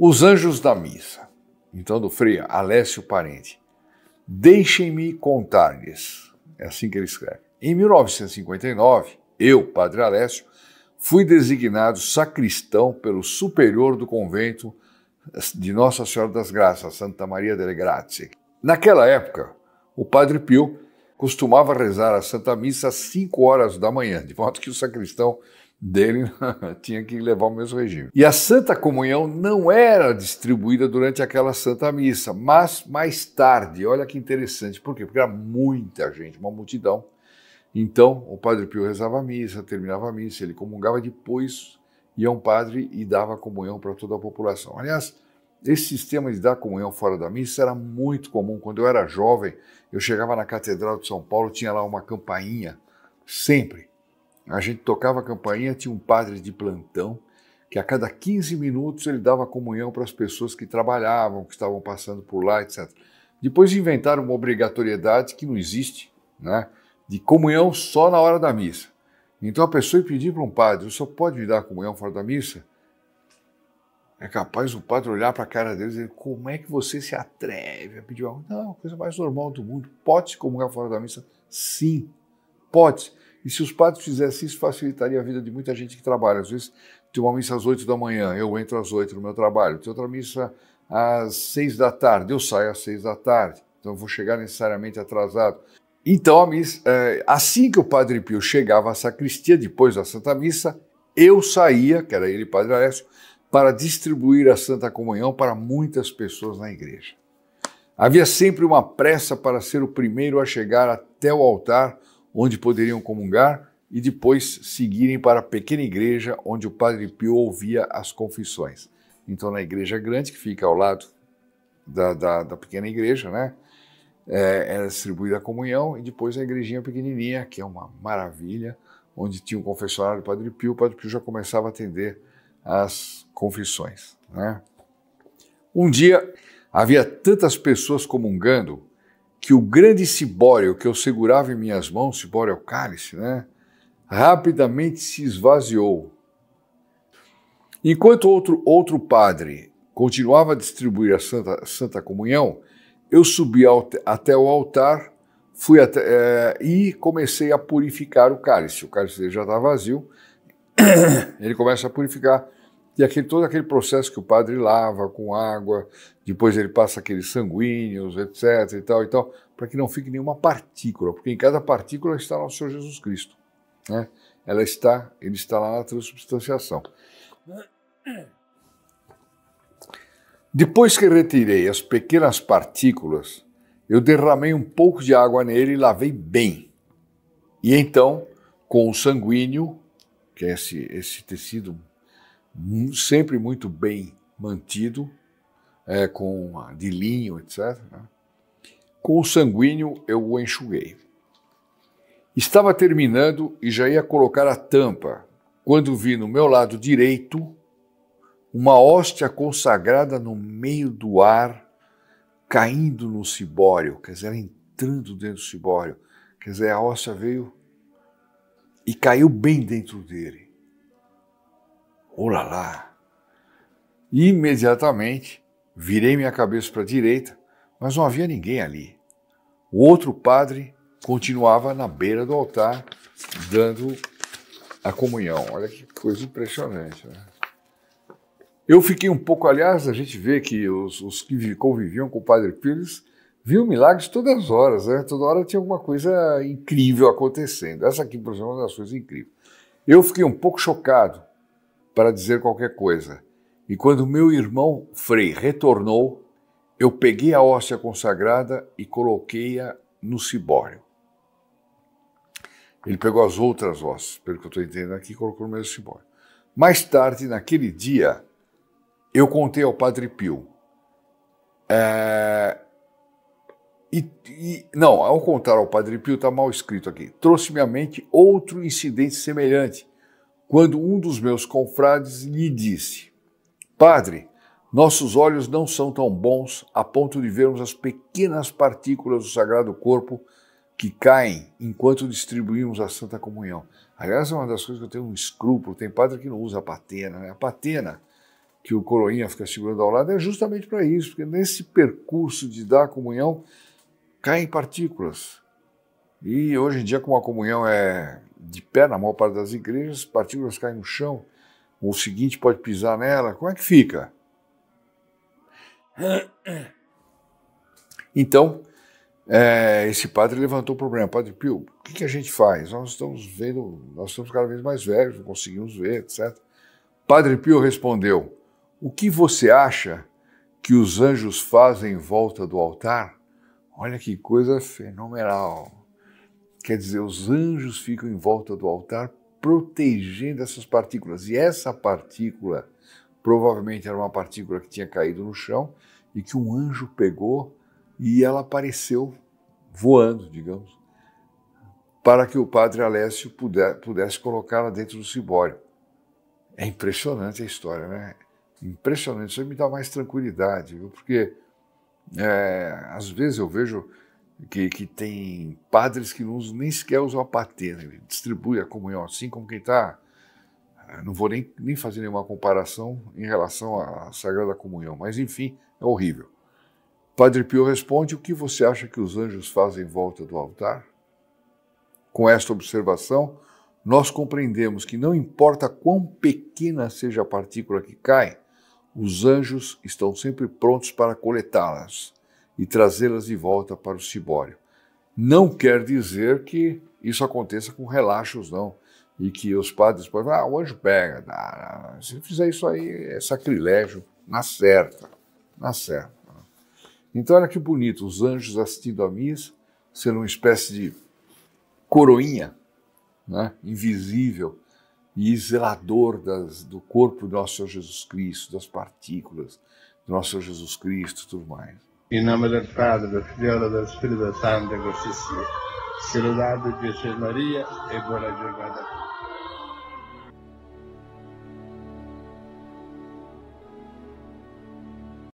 Os Anjos da Missa. Então, do Frei Alessio Parente. Deixem-me contar-lhes. É assim que ele escreve. Em 1959, eu, Padre Alessio, fui designado sacristão pelo superior do convento de Nossa Senhora das Graças, Santa Maria delle Grazie. Naquela época, o Padre Pio costumava rezar a Santa Missa às 5 horas da manhã, de modo que o sacristão dele tinha que levar o mesmo regime. E a Santa Comunhão não era distribuída durante aquela Santa Missa, mas mais tarde. Olha que interessante. Por quê? Porque era muita gente, uma multidão. Então, o Padre Pio rezava a missa, terminava a missa, ele comungava, depois ia um padre e dava a comunhão para toda a população. Aliás, esse sistema de dar comunhão fora da missa era muito comum. Quando eu era jovem, eu chegava na Catedral de São Paulo, tinha lá uma campainha, sempre. A gente tocava a campainha, tinha um padre de plantão, que a cada 15 minutos ele dava comunhão para as pessoas que trabalhavam, que estavam passando por lá, etc. Depois inventaram uma obrigatoriedade que não existe, né, de comunhão só na hora da missa. Então a pessoa ia pedir para um padre: o senhor pode me dar comunhão fora da missa? É capaz o padre olhar para a cara deles e dizer: como é que você se atreve a pedir algo? Não, coisa mais normal do mundo. Pode se comungar fora da missa? Sim, pode. E se os padres fizessem isso, facilitaria a vida de muita gente que trabalha. Às vezes tem uma missa às 8 da manhã, eu entro às 8 no meu trabalho. Tem outra missa às 6 da tarde, eu saio às 6 da tarde. Então eu vou chegar necessariamente atrasado. Então, a missa, assim que o Padre Pio chegava à sacristia, depois da Santa Missa, eu saía, que era ele, Padre Alessio, para distribuir a Santa Comunhão para muitas pessoas na igreja. Havia sempre uma pressa para ser o primeiro a chegar até o altar, onde poderiam comungar, e depois seguirem para a pequena igreja, onde o Padre Pio ouvia as confissões. Então, na igreja grande, que fica ao lado da pequena igreja, né, era distribuída a comunhão, e depois a igrejinha pequenininha, que é uma maravilha, onde tinha um confessionário do Padre Pio. O Padre Pio já começava a atender as confissões, né? Um dia, havia tantas pessoas comungando que o grande cibório que eu segurava em minhas mãos, cibório é o cálice, né, rapidamente se esvaziou. Enquanto outro padre continuava a distribuir a Santa Comunhão, eu subi até o altar, e comecei a purificar o cálice. O cálice dele já está vazio, ele começa a purificar. E todo aquele processo que o padre lava com água, depois ele passa aqueles sanguíneos, etc. e tal, para que não fique nenhuma partícula, porque em cada partícula está nosso Senhor Jesus Cristo, né? Ele está lá na transubstanciação. Depois que retirei as pequenas partículas, eu derramei um pouco de água nele e lavei bem. E então, com o sanguíneo, que é esse tecido sempre muito bem mantido, de linho, etc., né? Com o sanguíneo eu o enxuguei. Estava terminando e já ia colocar a tampa, quando vi no meu lado direito uma hóstia consagrada no meio do ar, caindo no cibório, quer dizer, entrando dentro do cibório. Quer dizer, a hóstia veio e caiu bem dentro dele. Olá lá! E imediatamente virei minha cabeça para a direita, mas não havia ninguém ali. O outro padre continuava na beira do altar, dando a comunhão. Olha que coisa impressionante, né? Eu fiquei um pouco, aliás, a gente vê que os que conviviam com o Padre Pio, eles viam milagres todas as horas, né? Toda hora tinha alguma coisa incrível acontecendo. Essa aqui, por exemplo, é uma das coisas incríveis. Eu fiquei um pouco chocado, para dizer qualquer coisa. E quando meu irmão Frei retornou, eu peguei a hóstia consagrada e coloquei-a no cibório. Ele pegou as outras hóstias, pelo que eu estou entendendo aqui, e colocou no mesmo cibório. Mais tarde, naquele dia, eu contei ao Padre Pio. Não, ao contar ao Padre Pio, está mal escrito aqui. Trouxe-me à mente outro incidente semelhante, quando um dos meus confrades lhe disse: Padre, nossos olhos não são tão bons a ponto de vermos as pequenas partículas do Sagrado Corpo que caem enquanto distribuímos a Santa Comunhão. Aliás, é uma das coisas que eu tenho um escrúpulo. Tem padre que não usa a patena, né? A patena, que o coroinha fica segurando ao lado, é justamente para isso, porque nesse percurso de dar a comunhão, caem partículas. E hoje em dia, como a comunhão é de pé, na maior parte das igrejas, as partículas caem no chão, o seguinte pode pisar nela, como é que fica? Então, esse padre levantou o problema. Padre Pio, o que a gente faz? Nós estamos cada vez mais velhos, não conseguimos ver, etc. Padre Pio respondeu, o que você acha que os anjos fazem em volta do altar? Olha que coisa fenomenal. Quer dizer, os anjos ficam em volta do altar protegendo essas partículas. E essa partícula provavelmente era uma partícula que tinha caído no chão e que um anjo pegou e ela apareceu voando, digamos, para que o padre Alessio pudesse colocá-la dentro do cibório. É impressionante a história, né? Impressionante. Isso aí me dá mais tranquilidade, viu? Porque às vezes eu vejo que tem padres que nem sequer usam a patena, ele distribui a comunhão assim como quem está... Não vou nem fazer nenhuma comparação em relação à Sagrada Comunhão, mas enfim, é horrível. Padre Pio responde, o que você acha que os anjos fazem em volta do altar? Com esta observação, nós compreendemos que não importa quão pequena seja a partícula que cai, os anjos estão sempre prontos para coletá-las e trazê-las de volta para o cibório. Não quer dizer que isso aconteça com relaxos, não. E que os padres podem falar, o anjo pega. Não. Se fizer isso aí, é sacrilégio, na certa. Na certa. Então, olha que bonito, os anjos assistindo à missa, sendo uma espécie de coroinha, né, invisível e zelador do corpo do nosso Senhor Jesus Cristo, das partículas do nosso Senhor Jesus Cristo e tudo mais. Em nome do Padre, do Filho e do Espírito Santo, così sia. Se lodato Gesù e Maria e buona giornata.